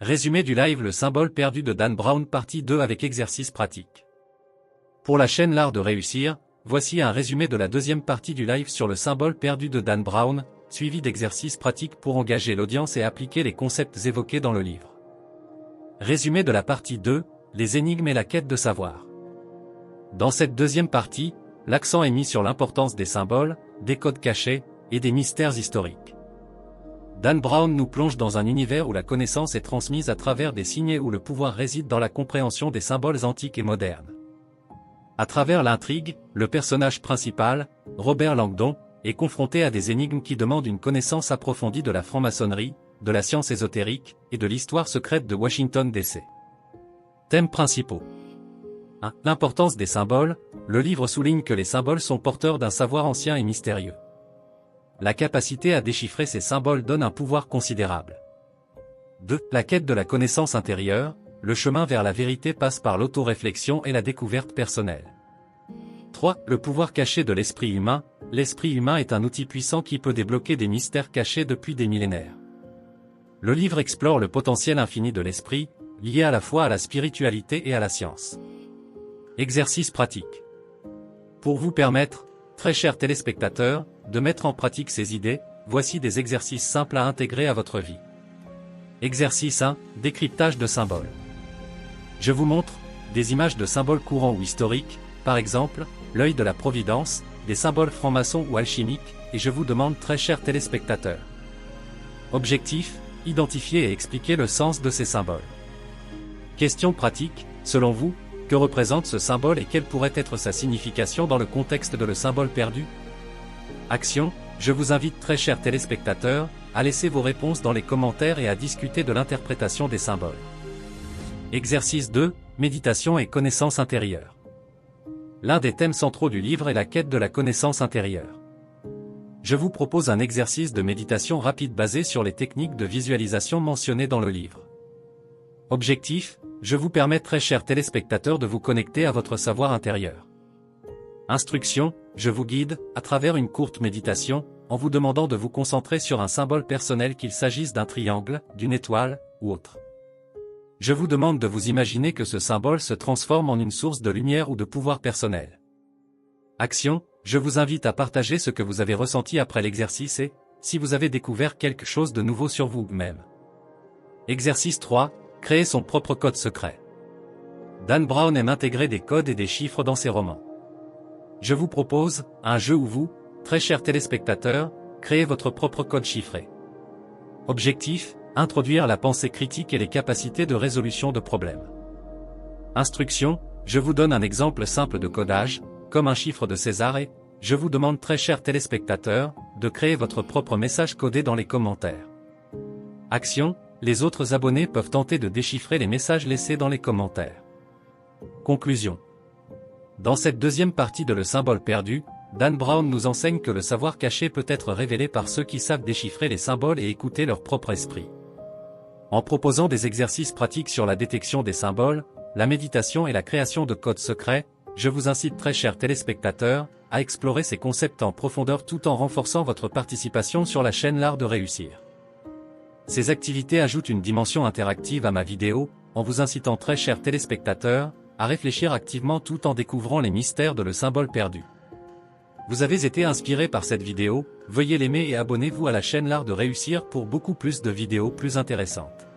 Résumé du live Le symbole perdu de Dan Brown partie 2 avec exercice pratique. Pour la chaîne L'Art de réussir, voici un résumé de la deuxième partie du live sur le symbole perdu de Dan Brown, suivi d'exercices pratiques pour engager l'audience et appliquer les concepts évoqués dans le livre. Résumé de la partie 2, les énigmes et la quête de savoir. Dans cette deuxième partie, l'accent est mis sur l'importance des symboles, des codes cachés, et des mystères historiques. Dan Brown nous plonge dans un univers où la connaissance est transmise à travers des signes et où le pouvoir réside dans la compréhension des symboles antiques et modernes. À travers l'intrigue, le personnage principal, Robert Langdon, est confronté à des énigmes qui demandent une connaissance approfondie de la franc-maçonnerie, de la science ésotérique, et de l'histoire secrète de Washington DC. Thèmes principaux. 1. L'importance des symboles. Le livre souligne que les symboles sont porteurs d'un savoir ancien et mystérieux. La capacité à déchiffrer ces symboles donne un pouvoir considérable. 2. La quête de la connaissance intérieure. Le chemin vers la vérité passe par l'autoréflexion et la découverte personnelle. 3. Le pouvoir caché de l'esprit humain. L'esprit humain est un outil puissant qui peut débloquer des mystères cachés depuis des millénaires. Le livre explore le potentiel infini de l'esprit, lié à la fois à la spiritualité et à la science. Exercice pratique. Pour vous permettre, très chers téléspectateurs, de mettre en pratique ces idées, voici des exercices simples à intégrer à votre vie. Exercice 1. Décryptage de symboles. Je vous montre des images de symboles courants ou historiques, par exemple, l'œil de la Providence, des symboles francs-maçons ou alchimiques, et je vous demande très chers téléspectateurs. Objectif, identifier et expliquer le sens de ces symboles. Question pratique, selon vous, que représente ce symbole et quelle pourrait être sa signification dans le contexte de le symbole perdu? Action, je vous invite très chers téléspectateurs, à laisser vos réponses dans les commentaires et à discuter de l'interprétation des symboles. Exercice 2, méditation et connaissance intérieure. L'un des thèmes centraux du livre est la quête de la connaissance intérieure. Je vous propose un exercice de méditation rapide basé sur les techniques de visualisation mentionnées dans le livre. Objectif, je vous permets très chers téléspectateurs de vous connecter à votre savoir intérieur. Instruction, je vous guide, à travers une courte méditation, en vous demandant de vous concentrer sur un symbole personnel qu'il s'agisse d'un triangle, d'une étoile, ou autre. Je vous demande de vous imaginer que ce symbole se transforme en une source de lumière ou de pouvoir personnel. Action, je vous invite à partager ce que vous avez ressenti après l'exercice et, si vous avez découvert quelque chose de nouveau sur vous-même. Exercice 3, créer son propre code secret. Dan Brown aime intégrer des codes et des chiffres dans ses romans. Je vous propose un jeu où vous, très chers téléspectateurs, créez votre propre code chiffré. Objectif, introduire la pensée critique et les capacités de résolution de problèmes. Instruction, je vous donne un exemple simple de codage, comme un chiffre de César et, je vous demande très chers téléspectateurs, de créer votre propre message codé dans les commentaires. Action, les autres abonnés peuvent tenter de déchiffrer les messages laissés dans les commentaires. Conclusion. Dans cette deuxième partie de Le symbole perdu, Dan Brown nous enseigne que le savoir caché peut être révélé par ceux qui savent déchiffrer les symboles et écouter leur propre esprit. En proposant des exercices pratiques sur la détection des symboles, la méditation et la création de codes secrets, je vous incite très chers téléspectateurs, à explorer ces concepts en profondeur tout en renforçant votre participation sur la chaîne L'Art de réussir. Ces activités ajoutent une dimension interactive à ma vidéo, en vous incitant très chers téléspectateurs, à réfléchir activement tout en découvrant les mystères de le symbole perdu. Vous avez été inspiré par cette vidéo, veuillez l'aimer et abonnez-vous à la chaîne L'Art de réussir pour beaucoup plus de vidéos plus intéressantes.